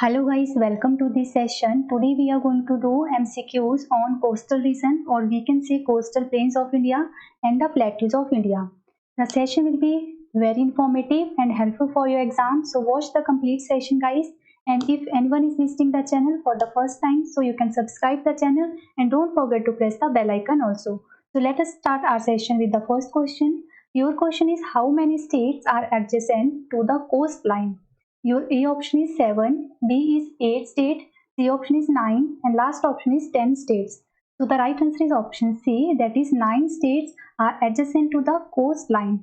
Hello guys, welcome to this session. Today we are going to do MCQs on coastal region, or we can say coastal plains of India and the plateaus of India. The session will be very informative and helpful for your exam. So watch the complete session guys. And if anyone is visiting the channel for the first time, so you can subscribe the channel and don't forget to press the bell icon also. So let us start our session with the first question. Your question is, how many states are adjacent to the coastline? Your A option is 7, B is 8 states, C option is 9 and last option is 10 states. So the right answer is option C, that is 9 states are adjacent to the coastline.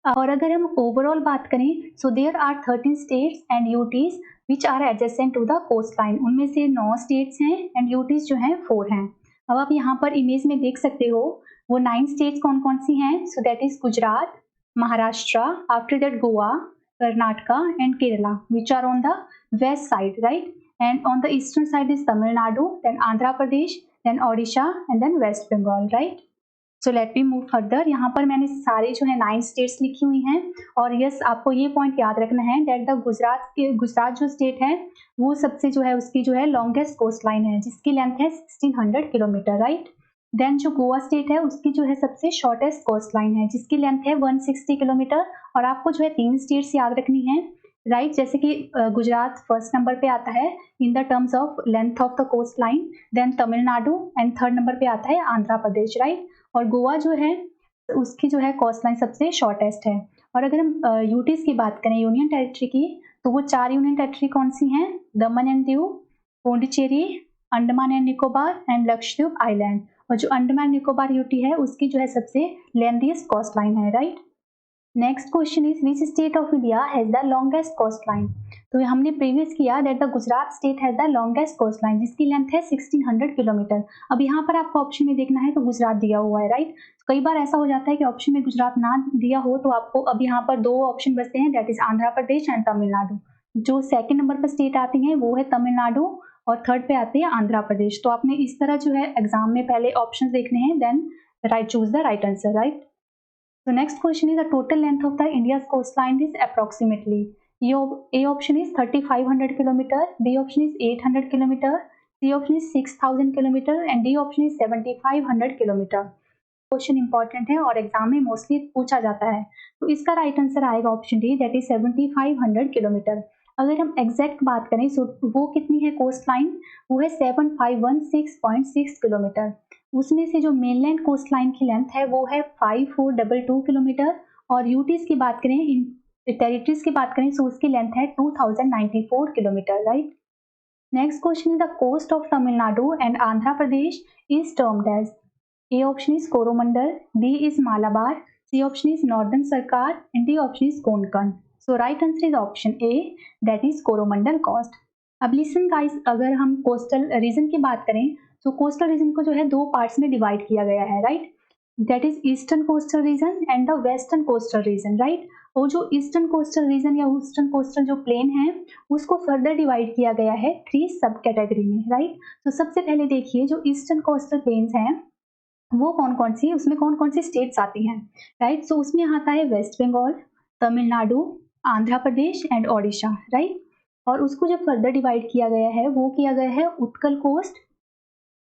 और अगर हम overall बात करें so there are 13 states and UTs which are adjacent to the coast line. उनमें से 9 states हैं and UTs जो हैं 4 हैं. अब आप यहाँ पर इमेज में देख सकते हो वो 9 स्टेट्स कौन कौन सी हैं. So that is Gujarat, Maharashtra, after that Goa, Karnataka and Kerala, which are on the west side, right? And on the eastern side is Tamil Nadu, then Andhra Pradesh, then Odisha, and then West Bengal, right? So let me move further. यहाँ पर मैंने सारे जो है 9 states लिखी हुई हैं और यस आपको ये पॉइंट याद रखना है that the गुजरात जो स्टेट है वो सबसे जो है उसकी जो है लॉन्गेस्ट कोस्ट लाइन है जिसकी लेंथ है 1600 किलोमीटर, राइट. देन जो गोवा स्टेट है उसकी जो है सबसे शॉर्टेस्ट कोस्ट लाइन है जिसकी लेंथ है 160 किलोमीटर. और आपको जो है 3 स्टेट्स याद रखनी है, राइट, जैसे कि गुजरात फर्स्ट नंबर पे आता है in the terms of length of the coast line, then Tamil Nadu and third number पे आता है आंध्र प्रदेश, राइट. और गोवा जो है उसकी जो है कोस्ट लाइन सबसे शॉर्टेस्ट है. और अगर हम यूटीज की बात करें यूनियन टेरिटरी की तो वो 4 यूनियन टेरिटरी कौन सी हैं? दमन and Diu, Pondicherry, Andaman and Nicobar and Lakshadweep island. और जो अंडमान निकोबार यूटी है उसकी जो है सबसे लेंथीएस्ट कोस्ट लाइन है, right. Next question is which state of India has the longest coast line. तो हमने प्रीवियस किया that the Gujarat state has the longest coast line जिसकी लेंथ है 1600 किलोमीटर. अब यहाँ पर आपको ऑप्शन में देखना है तो गुजरात दिया हुआ है, राइट. कई बार ऐसा हो जाता है कि ऑप्शन में गुजरात ना दिया हो तो आपको अब यहाँ पर 2 ऑप्शन बचते हैं, that is Andhra Pradesh and Tamil Nadu. जो सेकेंड नंबर पर स्टेट आती है वो है तमिलनाडु और थर्ड पे आते हैं आंध्र प्रदेश. तो आपने इस तरह जो है एग्जाम में पहले ऑप्शन देखने हैं then right choose the right answer, right. So next question is the total length of the India's coastline is approximately. A option is 3500 kilometer, B option is 800 kilometer, C option is 6000 kilometer and D option is 7500 kilometer. Question important है और exam में mostly पूछा जाता है. तो इसका right answer आएगा option D, that is 7500 kilometre. अगर हम एग्जैक्ट बात करें सो वो कितनी है कोस्ट लाइन, वो है 7516.6 किलोमीटर. उसमें से जो मेनलैंड कोस्ट लाइन की लेंथ है वो है 5422 किलोमीटर. और यूटीज की बात करें, इन टेरिटरीज की बात करें सो उसकी लेंथ है 2094 kilometre, right. Next question is the coast of Tamil Nadu and Andhra Pradesh is termed as. A option is Coromandel, B is Malabar, C option is Northern Sarkar and D option is Konkan. So right answer is option A, that is Coromandel coast. अब listen guys, अगर हम coastal region की बात करें तो coastal region को जो है 2 पार्ट्स में डिवाइड किया गया है, right. That is eastern coastal region and the western coastal region, right. और जो ईस्टर्न कोस्टल रीजन या ईस्टर्न कोस्टल जो प्लेन है उसको फर्दर डिवाइड किया गया है 3 सब कैटेगरी में, राइट. तो सबसे पहले देखिए जो ईस्टर्न कोस्टल प्लेन्स हैं वो कौन कौन सी, उसमें कौन कौन सी स्टेट्स आती हैं, राइट. सो उसमें आता है वेस्ट बंगाल, तमिलनाडु, आंध्र प्रदेश एंड ओडिशा, राइट. और उसको जब फर्दर डिवाइड किया गया है वो किया गया है उत्कल कोस्ट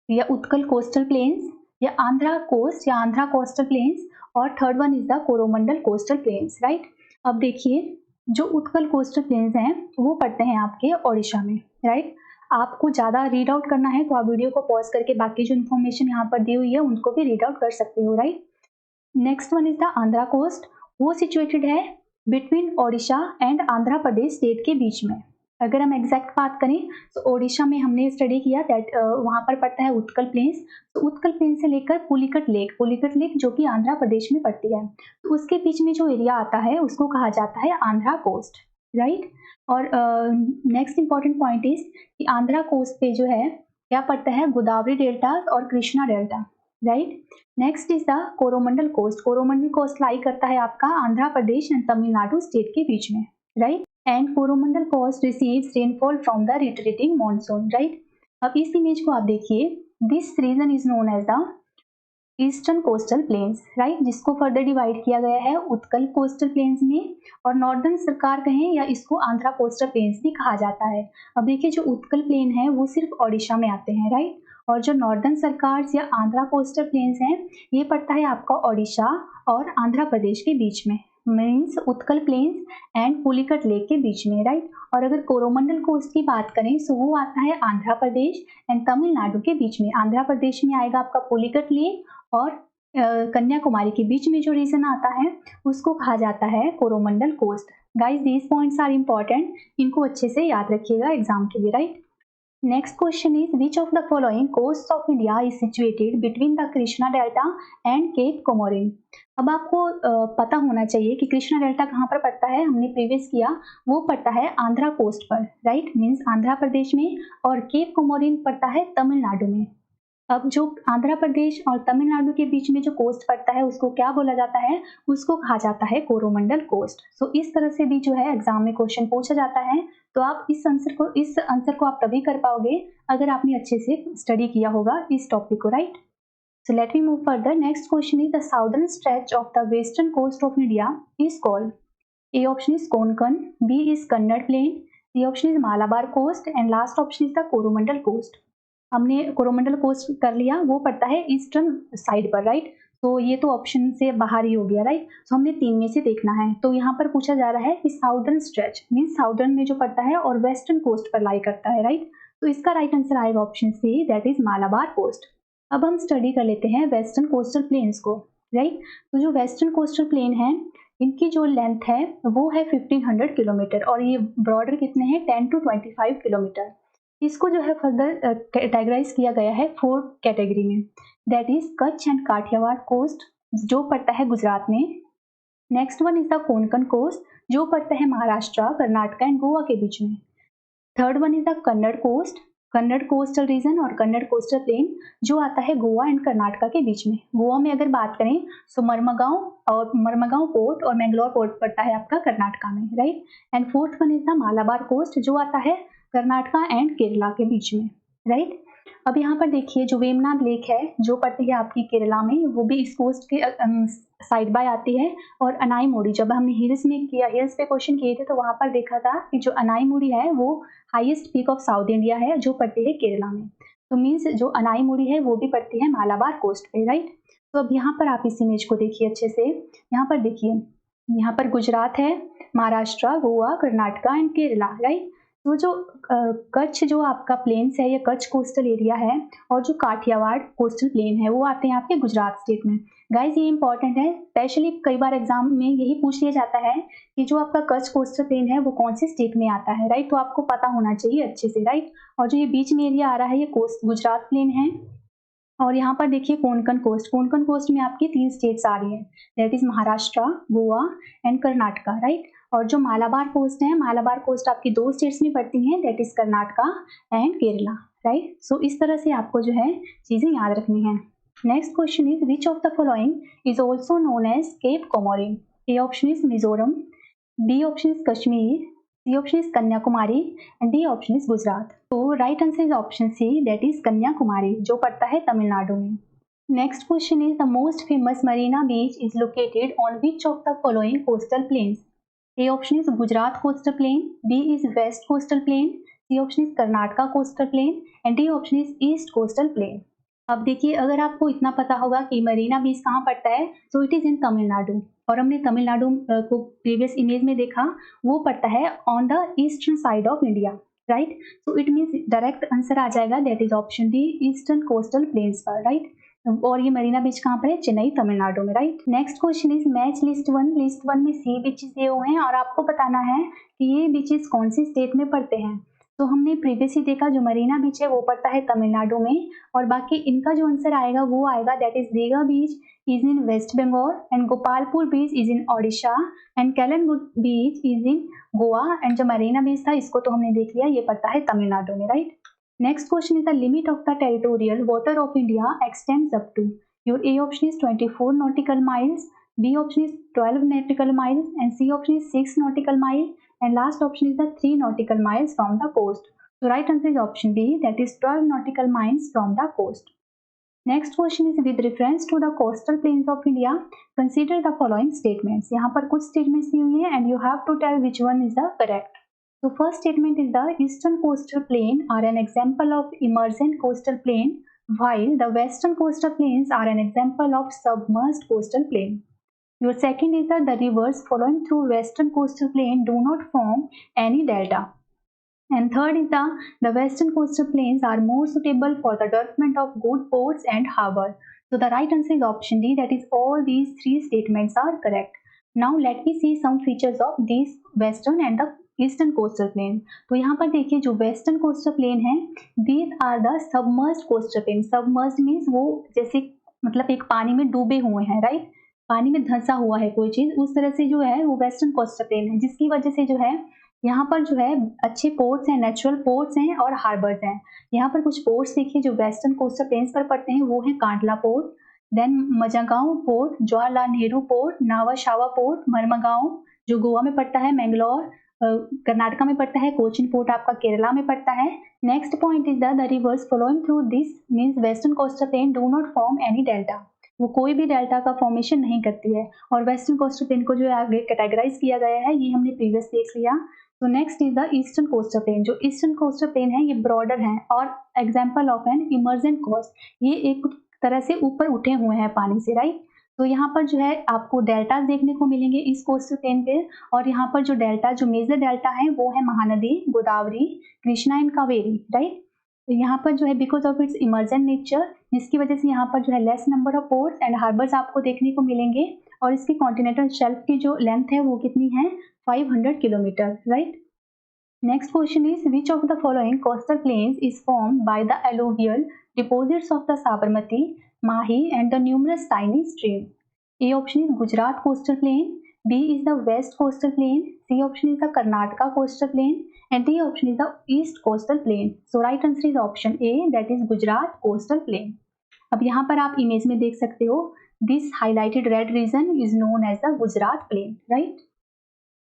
या उत्कल कोस्टल प्लेन्स या आंध्रा कोस्ट या आंध्रा कोस्टल प्लेन्स और third one is the Coromandel coastal plains, right. अब देखिए जो उत्कल कोस्टल प्लेन्स हैं वो पड़ते हैं आपके ओडिशा में, राइट. आपको ज़्यादा रीड आउट करना है तो आप वीडियो को पॉज करके बाकी जो इन्फॉर्मेशन यहाँ पर दी हुई है उनको भी रीड आउट कर सकते हो, right. Next one is the Andhra coast. वो सिचुएटेड है between Odisha and Andhra Pradesh state के बीच में. अगर हम एग्जैक्ट बात करें तो ओडिशा में हमने स्टडी किया दैट वहाँ पर पड़ता है उत्कल प्लेन्स. तो उत्कल प्लेन से लेकर पुलिकट लेक जो कि आंध्र प्रदेश में पड़ती है, तो उसके बीच में जो एरिया आता है उसको कहा जाता है आंध्रा कोस्ट, राइट. और नेक्स्ट इंपॉर्टेंट पॉइंट इज कि आंध्रा कोस्ट पे जो है क्या पड़ता है, गोदावरी डेल्टा और Krishna delta, right. Next is the Coromandel coast. Coromandel coast lie करता है आपका आंध्र प्रदेश एंड तमिलनाडु स्टेट के बीच में, right. And Coromandel coast receives rainfall from the retreating monsoon, right. अब इस इमेज को आप देखिए, this region is known as the eastern coastal plains, right, जिसको फर्दर डिवाइड किया गया है उत्कल कोस्टल प्लेन्स में, और नॉर्दर्न सरकार कहें या इसको आंध्रा कोस्टल प्लेन्स भी कहा जाता है। अब देखिए जो उत्कल प्लेन है वो सिर्फ ओडिशा में आते हैं, राइट, और जो नॉर्दर्न सरकार या आंध्रा कोस्टल प्लेन्स हैं ये पड़ता है आपका ओडिशा और आंध्र प्रदेश के बीच में, means Utkal plains and Pulicat lake के बीच में, राइट। और अगर कोरोमंडल कोस्ट की बात करें तो वो आता है आंध्र प्रदेश एंड तमिलनाडु के बीच में। आंध्र प्रदेश में आएगा आपका पुलिकट लेक और कन्याकुमारी के बीच में जो रीजन आता है उसको कहा जाता है Coromandel coast. Guys these points are important, इनको अच्छे से याद रखिएगा एग्जाम के लिए, right. Next question is which of the following coast of India is situated between the Krishna delta and Cape Comorin. अब आपको पता होना चाहिए कि कृष्णा डेल्टा कहाँ पर पड़ता है, हमने प्रीवियस किया, वो पड़ता है आंध्रा कोस्ट पर, राइट, मीन्स आंध्र प्रदेश में, और केप कोमोरिन पड़ता है तमिलनाडु में। अब जो आंध्र प्रदेश और तमिलनाडु के बीच में जो कोस्ट पड़ता है उसको क्या बोला जाता है, उसको कहा जाता है कोरोमंडल कोस्ट। सो इस तरह से भी जो है एग्जाम में क्वेश्चन पूछा जाता है, तो आप इस आंसर को आप तभी कर पाओगे अगर आपने अच्छे से स्टडी किया होगा इस टॉपिक को, right. So let me move further. Next question is the southern stretch of the western coast of India is called. A option is Konkan, B is Kannada plain, C option is Malabar coast and last option is the Coromandel coast. हमने Coromandel coast कर लिया, वो पड़ता है eastern side पर, right. तो ये तो ऑप्शन से बाहर ही हो गया, राइट। सो हमने तीन में से देखना है, तो यहाँ पर पूछा जा रहा है कि साउदर्न स्ट्रेच मीन्स साउदर्न में जो पड़ता है और वेस्टर्न कोस्ट पर लाई करता है, राइट। तो इसका राइट आंसर आएगा option C, that is Malabar coast. अब हम स्टडी कर लेते हैं वेस्टर्न कोस्टल प्लेन्स को, राइट। तो जो वेस्टर्न कोस्टल प्लेन है इनकी जो लेंथ है वो है 1500 किलोमीटर और ये ब्रॉडर कितने हैं 10 to 25 किलोमीटर। इसको जो है फर्दर कैटेगराइज किया गया है 4 कैटेगरी में, that is Kutch and Kathiawar coast जो पड़ता है गुजरात में। Next one is the Konkan coast जो पड़ता है महाराष्ट्र, कर्नाटक एंड गोवा के बीच में। Third one is the Kannada coast, Kannada coastal region और कन्नड़ कोस्टल प्लेन जो आता है गोवा एंड कर्नाटक के बीच में। गोवा में अगर बात करें तो मर्मगांव पोर्ट और मैंगलोर पोर्ट पड़ता है आपका कर्नाटका में, right. And fourth one is the Malabar coast जो आता है कर्नाटका एंड केरला के बीच में, राइट। अब यहाँ पर देखिए जो वेमनाड लेक है जो पड़ती है आपकी केरला में, वो भी इस कोस्ट के साइड बाय आती है। और अनाईमुड़ी, जब हमने हिल्स पे क्वेश्चन किए थे तो वहाँ पर देखा था कि जो अनाईमुड़ी है वो highest peak of south India है जो पड़ती है केरला में। तो मीन्स जो अनाईमुड़ी है वो भी पड़ती है मालाबार कोस्ट पे, राइट। तो अब यहाँ पर आप इस इमेज को देखिए अच्छे से, यहाँ पर देखिए, यहाँ पर गुजरात है, महाराष्ट्र, गोवा, कर्नाटका एंड केरला, राइट। तो जो कच्छ जो आपका प्लेन्स है या कच्छ कोस्टल एरिया है और जो काठियावाड़ कोस्टल प्लेन है वो आते हैं आपके गुजरात स्टेट में। गाइस ये इंपॉर्टेंट है, स्पेशली कई बार एग्जाम में यही पूछ लिया जाता है कि जो आपका कच्छ कोस्टल प्लेन है वो कौन से स्टेट में आता है, राइट। तो आपको पता होना चाहिए अच्छे से, राइट। और जो ये बीच में एरिया आ रहा है ये गुजरात प्लेन है। और यहाँ पर देखिए कोंकण कोस्ट में आपकी 3 स्टेट्स आ रही है, that is Maharashtra, Goa and Karnataka, right. और जो मालाबार कोस्ट है, मालाबार कोस्ट आपकी 2 स्टेट्स में पड़ती हैं, that is Karnataka and Kerala, right. So इस तरह से आपको जो है चीजें याद रखनी है। Next question is which of the following is also known as Cape Comorin. A option is Mizoram, B option is Kashmir, C option is Kanyakumari and D option is Gujarat. तो right answer is option C, that is Kanyakumari जो पड़ता है तमिलनाडु में। Next question is the most famous Marina beach is located on which of the following coastal plains. A option is Gujarat coastal plain, B is west coastal plane, C option is Karnataka coastal plane and D option is east coastal plane. अब देखिए अगर आपको इतना पता होगा कि मरीना बीच कहाँ पड़ता है, so it is in Tamil Nadu, और हमने तमिलनाडु को प्रीवियस इमेज में देखा, वो पड़ता है on the eastern side of India, right. So it means direct answer आ जाएगा, that is option D, eastern coastal plains पर, राइट। और ये मरीना बीच कहाँ पर है, चेन्नई तमिलनाडु में, right. Next question is match list one में सी बीचेस दिए हुए हैं और आपको बताना है कि ये बीचेस कौन सी स्टेट में पड़ते हैं। तो हमने प्रीवियस ही देखा जो मरीना बीच है वो पड़ता है तमिलनाडु में, और बाकी इनका जो आंसर आएगा वो आएगा that is Digha beach is in West Bengal and Gopalpur beach is in Odisha and Calangute beach is in Goa and जो मरीना बीच था इसको तो हमने देख लिया, ये पड़ता है तमिलनाडु में, right. Next question is the limit of the territorial water of India extends up to. Your A option is 24 nautical miles, B option is 12 nautical miles, and C option is 6 nautical miles, and last option is the 3 nautical miles from the coast. So right answer is option B, that is 12 nautical miles from the coast. Next question is with reference to the coastal plains of India consider the following statements. यहाँ पर कुछ statements दी हुई है and you have to tell which one is the correct. So first statement is the eastern coastal plain are an example of emergent coastal plain, while the western coastal plains are an example of submerged coastal plain. Your second is that the rivers flowing through western coastal plain do not form any delta. And third is the western coastal plains are more suitable for the development of good ports and harbor. So the right answer is option D, that is all these three statements are correct. Now let me see some features of these western and the eastern coastal plane. तो यहाँ पर देखिए जो western coastal plane है these are the submerged coastal plane. Submerged means वो जैसे मतलब एक पानी में डूबे हुए हैं, राइट, पानी में धंसा हुआ है कोई चीज, उस तरह से जो है वो वेस्टर्न कोस्टल प्लेन है, जिसकी वजह से जो है यहाँ पर जो है अच्छे पोर्ट्स हैं, नेचुरल पोर्ट्स हैं और हार्बर्स हैं। यहाँ पर कुछ पोर्ट्स देखिए जो वेस्टर्न कोस्टल प्लेन्स पर पड़ते हैं, वो है Kandla port, then Mazagaon port, Jawaharlal Nehru port, Nava Sheva port, Mormugao जो गोवा में पड़ता है, मैंगलोर कर्नाटका में पड़ता है, कोचिन पोर्ट आपका केरला में पड़ता है। Next point is the rivers flowing through this means western coastal plane do not form any delta, वो कोई भी डेल्टा का फॉर्मेशन नहीं करती है। और वेस्टर्न कोस्टल प्लेन को जो आगे कैटेगराइज किया गया है ये हमने प्रीवियस देख लिया। तो next is the eastern coastal plane. जो ईस्टर्न कोस्टल प्लेन है ये ब्रॉडर है और example of an emergent coast, ये एक तरह से ऊपर उठे हुए हैं पानी से, राइट। तो यहाँ पर जो है आपको डेल्टा देखने को मिलेंगे इस कोस्टल प्लेन पे, और यहाँ पर जो डेल्टा जो मेजर डेल्टा है वो है महानदी, गोदावरी, कृष्णा एंड कावेरी, राइट। तो यहाँ पर जो है because of its emergent nature, जिसकी वजह से यहाँ पर जो है less number of ports and harbours आपको देखने को मिलेंगे, और इसकी कॉन्टिनेंटल शेल्फ की जो लेंथ है वो कितनी है 500 kilometre, right. Next question is which of the following coastal planes is formed by the alluvial deposits of the Sabarmati, Mahi and the numerous tiny stream. A option is Gujarat coastal plain, B is the West coastal plain, C option is the Karnataka coastal plain, and D option is the East coastal plain. So right answer is option A, that is Gujarat coastal plain. अब यहाँ पर आप image में देख सकते हो this highlighted red region is known as the Gujarat plain, right?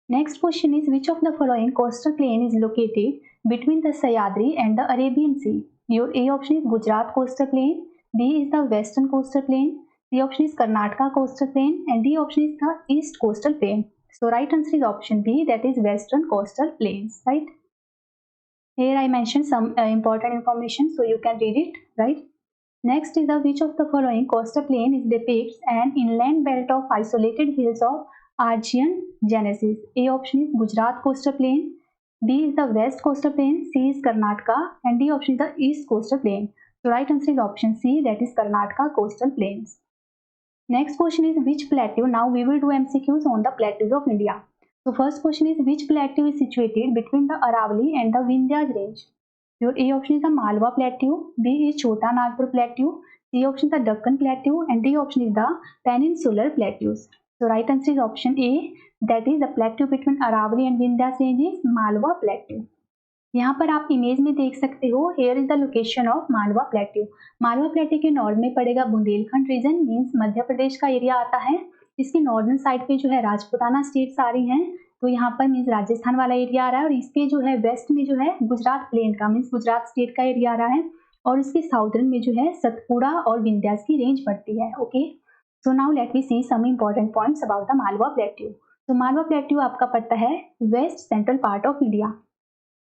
Next question is which of the following coastal plain is located between the Sahyadri and the Arabian Sea? Your A option is Gujarat coastal plain, B is the western coastal plain, C option is Karnataka coastal plain, and D option is the east coastal plain. So right answer is option B, that is western coastal plains, right? Here I mentioned some important information, so you can read it, right? Next is the which of the following coastal plain is depicts an inland belt of isolated hills of Archean genesis? A option is Gujarat coastal plain, B is the west coastal plain, C is Karnataka, and D option is the east coastal plain. So right answer is option C, that is Karnataka coastal plains. Next question is which plateau? Now we will do MCQs on the plateaus of India. So first question is which plateau is situated between the Aravalli and the Vindhyas range? Your A option is the Malwa plateau, B is Chota Nagpur plateau, C option is the Deccan plateau, and D option is the Peninsular plateaus. So right answer is option A, that is the plateau between Aravalli and Vindhyas range is Malwa plateau. यहाँ पर आप image में देख सकते हो here is the location of Malwa plateau. Malwa plateau के north में पड़ेगा बुंदेलखंड रीजन, मीन्स मध्य प्रदेश का एरिया आता है। इसके नॉर्दर्न साइड पे जो है राजपूताना स्टेट्स आ रही हैं, तो यहाँ पर मीन्स राजस्थान वाला एरिया आ रहा है, और इसके जो है वेस्ट में जो है गुजरात प्लेन का मीन्स गुजरात स्टेट का एरिया आ रहा है, और इसके साउदर्न में जो है सतपुड़ा और विंध्यास की रेंज पड़ती है। Okay, so now let we see some important points about the Malwa plateau. तो मालवा प्लेट्यू आपका पड़ता है west central part of India,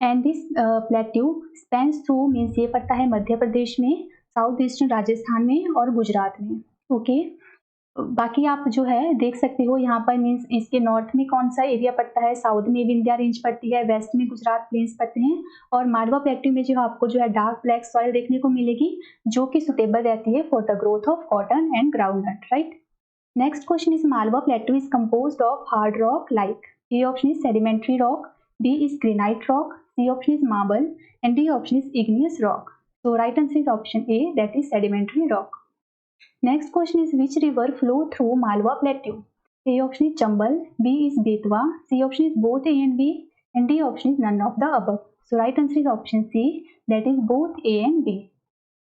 and this plateau spans through means ये पड़ता है मध्य प्रदेश में, साउथ ईस्टर्न राजस्थान में और गुजरात में। ओके, बाकी आप जो है देख सकते हो यहाँ पर मीन्स इसके नॉर्थ में कौन सा एरिया पड़ता है, साउथ में विंध्या रेंज पड़ती है, वेस्ट में गुजरात प्लेन्स पड़ते हैं, और मालवा प्लेट्यू में जो आपको जो है डार्क ब्लैक सॉइल देखने को मिलेगी जो कि सुटेबल रहती है for the growth of cotton and groundnut, right. Next question is Malwa plateau is composed of hard rock like a option is sedimentary rock, B is granite rock, C option is marble, and D option is igneous rock. So right answer is option A, that is sedimentary rock. Next question is which river flow through Malwa Plateau? A option is Chambal, B is Betwa, C option is both A and B, and D option is none of the above. So right answer is option C, that is both A and B.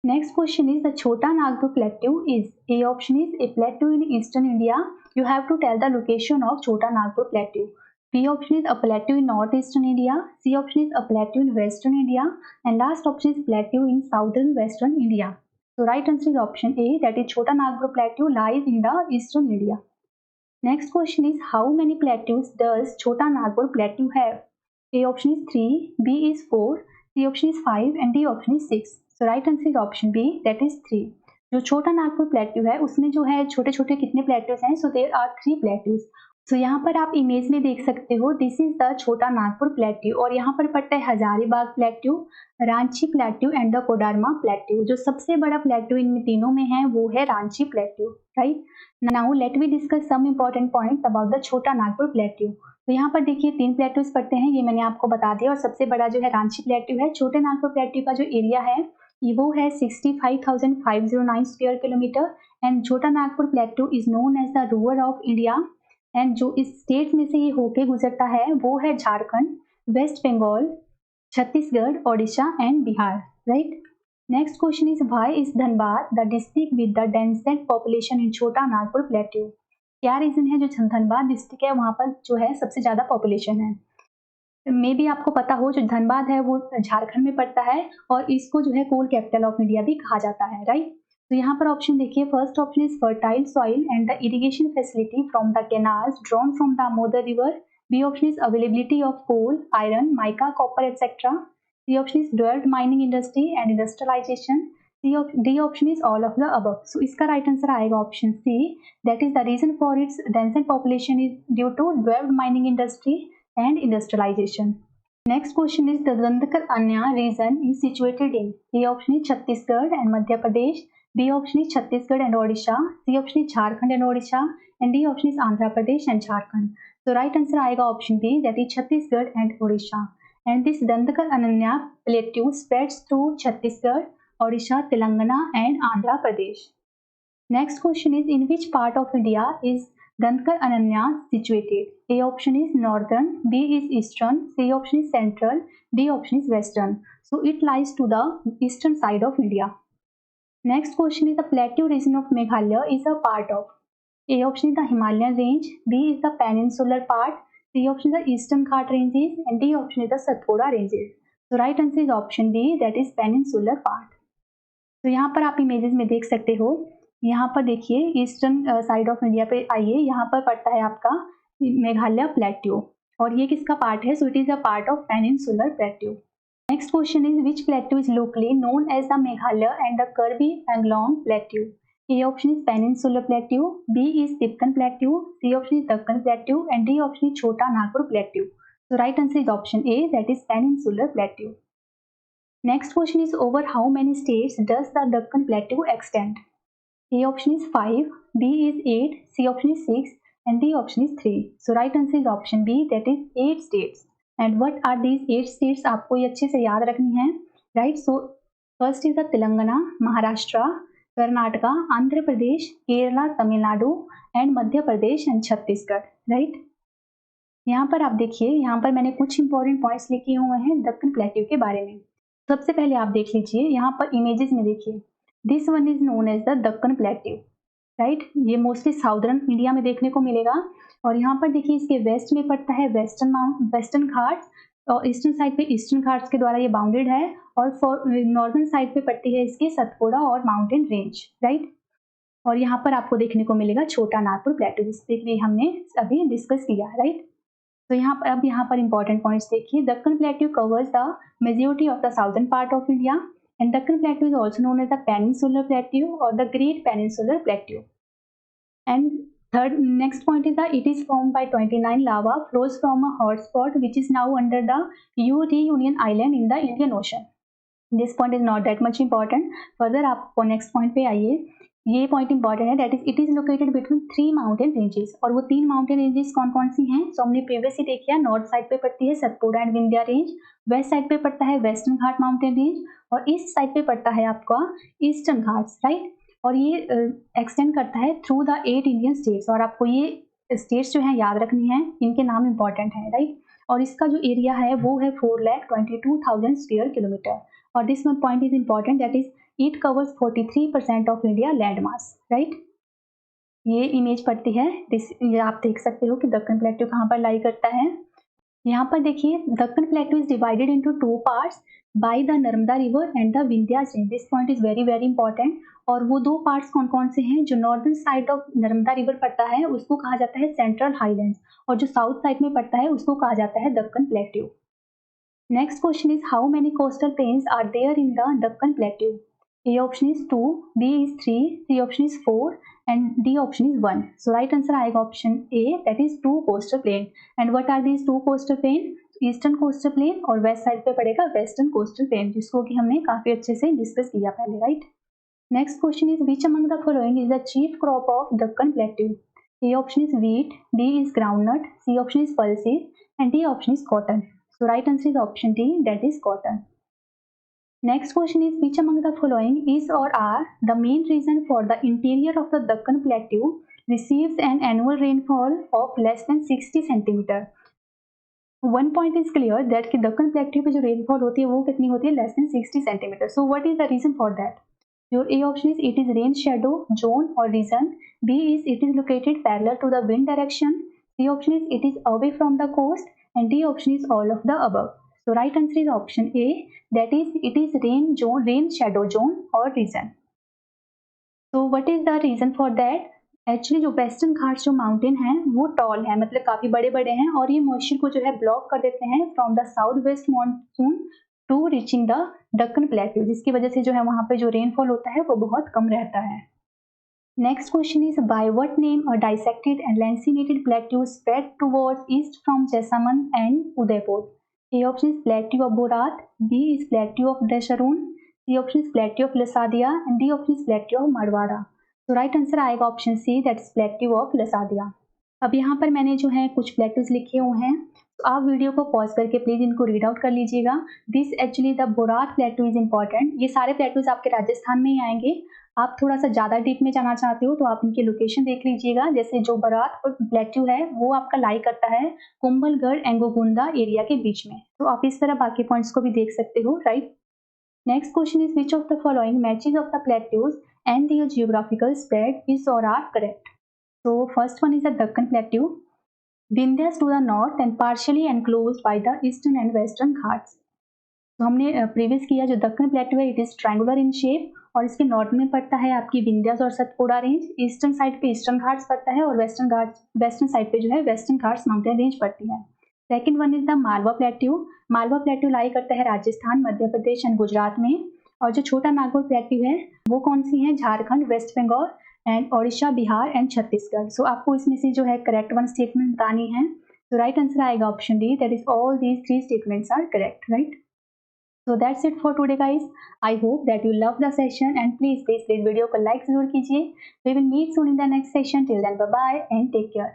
Next question is the Chota Nagpur Plateau is A option is a plateau in eastern India. You have to tell the location of Chota Nagpur Plateau. B option is a plateau in northeastern India, C option is a plateau in western India, and last option is plateau in southern western India. So right answer is option A, that is Chota Nagpur Plateau lies in the eastern India. Next question is, how many plateaus does Chota Nagpur Plateau have? A option is 3, B is 4, C option is 5 and D option is 6. So right answer is option B, that is 3. जो छोटा Nagpur plateau है उसमें जो है छोटे छोटे कितने plateaus हैं? So there are 3 plateaus. So यहाँ पर आप इमेज में देख सकते हो, this is the Chota Nagpur plateau और यहाँ पर पड़ता है Hazaribagh plateau, Ranchi plateau and the Koderma plateau. जो सबसे बड़ा प्लेट्यू इन तीनों में है वो है Ranchi plateau. Right, now let we discuss some important points about the Chota Nagpur plateau. तो यहाँ पर देखिए 3 प्लेट्यूज पड़ते हैं, ये मैंने आपको बता दिया, और सबसे बड़ा जो है रांची प्लेट्यू है. छोटे नागपुर प्लेट्यू का जो एरिया है वो है 65,509 square kilometre and Chota Nagpur plateau is known as the Ruhr of India. And जो इस स्टेट में से ये होके गुजरता है वो है Jharkhand, West Bengal, Chhattisgarh, Odisha and Bihar. Right, next question is, why is Dhanbad the district with the densest population in Chota Nagpur plateau? क्या रीजन है जो धनबाद डिस्ट्रिक्ट है वहाँ पर जो है सबसे ज़्यादा पॉपुलेशन है? मे भी आपको पता हो, जो धनबाद है वो झारखंड में पड़ता है और इसको जो है कोल कैपिटल ऑफ इंडिया भी कहा जाता है. राइट, तो यहाँ पर ऑप्शन देखिए, first option is fertile soil and the irrigation facility from the canals drawn from the Damodar river. B option is availability of coal, iron, mica, copper etcetera. C option is developed mining industry and industrialisation. D option is all of the above. So इसका right answer आएगा option C, that is the reason for its densest population is due to developed mining industry and industrialization. Next question is, the Dandakar Anya region is situated in? A option is Chhattisgarh and Madhya Pradesh, B option is Chhattisgarh and Odisha, C option is Jharkhand and Odisha and D option is Andhra Pradesh and Jharkhand. So right answer आएगा option B, that is Chhattisgarh and Odisha. And this Dandakar Anya plateau spreads through Chhattisgarh, Odisha, Telangana and Andhra Pradesh. Next question is, in which part of India is Dandakar Ananya situated? A option is northern, B is eastern, C option is central, D option is western. So it lies to the eastern side of India. Next question is, the plateau region of Meghalaya is a part of? A option is the Himalayan range, B is the peninsular part, C option is the eastern Ghat ranges and D option is the Satpura ranges. So right answer is option B, that is peninsular part. तो यहाँ पर आप images में देख सकते हो, यहाँ पर देखिए ईस्टर्न साइड ऑफ इंडिया पे आइए, यहाँ पर पड़ता है आपका मेघालय प्लेट्यू और ये किसका पार्ट है? So it is a part of peninsular plateau. Next question is, which plateau is locally known as the Meghalaya and the Karbi Anglong plateau? A option is peninsular plateau, B is तिप्कन plateau, C option is Deccan plateau and D option is Chota Nagpur plateau. So right answer is option A, that is peninsular plateau. Next question is, over how many states does the Deccan Plateau extend? A option is 5, B is 8, C option is 6 and D option is 3. So right answer is option B, that is 8 states. And what are these 8 states? आपको ये अच्छे से याद रखनी है. Right, so first is the Telangana, Maharashtra, Karnataka, Andhra Pradesh, Kerala, Tamil Nadu and Madhya Pradesh and Chhattisgarh. Right, यहाँ पर आप देखिए, यहाँ पर मैंने कुछ इंपॉर्टेंट पॉइंट्स लिखे हुए हैं दक्कन प्लेट्यू के बारे में. सबसे पहले आप देख लीजिए, यहाँ पर इमेजेस में देखिए, this one is known as the Deccan plateau. Right, ये मोस्टली साउदर्न इंडिया में देखने को मिलेगा और यहाँ पर देखिए इसके वेस्ट में पड़ता है वेस्टर्न घाट्स और ईस्टर्न साइड पे ईस्टर्न घाट्स के द्वारा ये बाउंडेड है और नॉर्दर्न साइड पे पड़ती है इसके सतपुड़ा और माउंटेन रेंज. राइट, और यहाँ पर आपको देखने को मिलेगा छोटा नागपुर प्लेट्यू, जिसपे भी हमने अभी डिस्कस किया. राइट, तो यहाँ पर इंपॉर्टेंट पॉइंट्स देखिए, Deccan plateau covers the majority of the southern part of India and Deccan plateau is also known as the peninsular plateau और the great peninsular plateau. And third next point is the it is formed by 29 lava flows from a hot spot which is now under the Union island in the Indian ocean. This point is not that much important. Further आप next point पे आइए, ये point important है, that is it is located between 3 mountain ranges. और वो 3 mountain ranges कौन कौन सी हैं? सो हमने प्रीवियसली देखा, नॉर्थ साइड पे पड़ती है Satpura and Vindhya range, west side पे पड़ता है वेस्टर्न घाट माउंटेन रेंज और ईस्ट साइड पे पड़ता है आपका ईस्टर्न घाट्स. राइट, और ये एक्सटेंड करता है थ्रू द 8 इंडियन स्टेट्स. और आपको ये स्टेट्स जो है याद रखनी है, इनके नाम इंपॉर्टेंट है. राइट, और इसका जो एरिया है वो है 4,22,000 स्क्वायर किलोमीटर. और this one point is important, that is it covers 43% of India land mass. Right, ये इमेज पड़ती है, ये आप देख सकते हो कि दक्कन प्लेट्यू कहाँ पर लाई करता है. यहाँ पर देखिए Deccan प्लेटू is divided into two parts by the Narmada river and the Vindhyas range. This point is very very important. और वो दो पार्ट्स कौन कौन से हैं? जो northern side of Narmada river पड़ता है उसको कहा जाता है सेंट्रल हाईलैंड्स, और जो साउथ साइड में पड़ता है उसको कहा जाता है Deccan plateau. Next question is how many coastal plains are there in the Deccan plateau? A option is 2, B is 3, C option is 4 and D option is 1. So right answer आएगा option A, that is 2 coastal plain. And what are these 2 coastal plain? Eastern coastal plane और west side पे पड़ेगा western coastal plane, जिसको कि हमने काफी अच्छे से डिस्कस किया पहले, right. Next question is which among the following is the chief crop of Deccan plateau? A option is wheat, B is groundnut, C option is pulses and D option is cotton. So right answer is option D, that is cotton. Next question is which among the following is or are the main reason for the interior of the Deccan Plateau receives an annual rainfall of less than 60 centimeter? One point is clear that कि Deccan Plateau पे जो rainfall होती है वो कितनी होती है? less than 60 centimeter. So what is the reason for that? Your A option is it is rain shadow zone or region. B is it is located parallel to the wind direction. C option is it is away from the coast, and D option is all of the above. So right answer is option A, that is it is rain zone, rain shadow zone or region. So what is the reason for that? Actually जो western Ghats जो mountain हैं वो toll है, मतलब काफी बड़े बड़े हैं, और ये मॉइस्चर को जो है ब्लॉक कर देते हैं from the south west monsoon to reaching the Deccan plateau, जिसकी वजह से जो है वहां पे जो रेनफॉल होता है वो बहुत कम रहता है। Next question is by what name a dissected and lancinated plateau spread towards east from Jaisalmer and Udaipur? A option is Plateau of Borat, B is Plateau of Desharoon, C option is Plateau of Lasadia and D option is Plateau of Marwara. तो right answer आएगा option C, that is plateau of Lasadiya. अब यहाँ पर मैंने जो है कुछ plateaus लिखे हुए हैं, तो आप वीडियो को पॉज करके प्लीज इनको रीड आउट कर लीजिएगा। This actually the Bhorat plateau is important. ये सारे प्लेट्यूज आपके राजस्थान में ही आएंगे। आप थोड़ा सा ज़्यादा डीप में जाना चाहते हो तो आप इनकी लोकेशन देख लीजिएगा। जैसे जो बोरात और प्लेट्यू है वो आपका लाई करता है कुंभलगढ़ एंगोगुंदा एरिया के बीच में, तो आप इस तरह बाकी पॉइंट्स को भी देख सकते हो, right. Next question is which of the following matches of the plateaus and their geographical spread is or are correct? So first one is the Deccan Plateau, Vindhyas to the north and partially enclosed by the eastern and western Ghats. तो हमने previous किया जो Deccan plateau है it is triangular in shape और इसके north में पड़ता है आपकी विंध्यास और सतपुड़ा रेंज, ईस्टर्न साइड पे ईस्टर्न घाट्स पड़ता है और वेस्टर्न साइड पे जो है वेस्टर्न घाट्स माउंटेन रेंज पड़ती है। Second one is the Malwa plateau. Malwa plateau lie करता है राजस्थान, मध्य प्रदेश एंड गुजरात में। और जो छोटा नागौर प्लेट्यू है वो कौन सी है? Jharkhand, West Bengal and Odisha, Bihar and Chhattisgarh. So आपको इसमें से जो है करेक्ट वन स्टेटमेंट बतानी है। तो राइट आंसर आएगा option D, that is all these three statements are correct, right. So that's it for today guys. I hope that you love the session and please video को like जरूर कीजिए। We will meet soon in the next session. Till then bye bye and take care.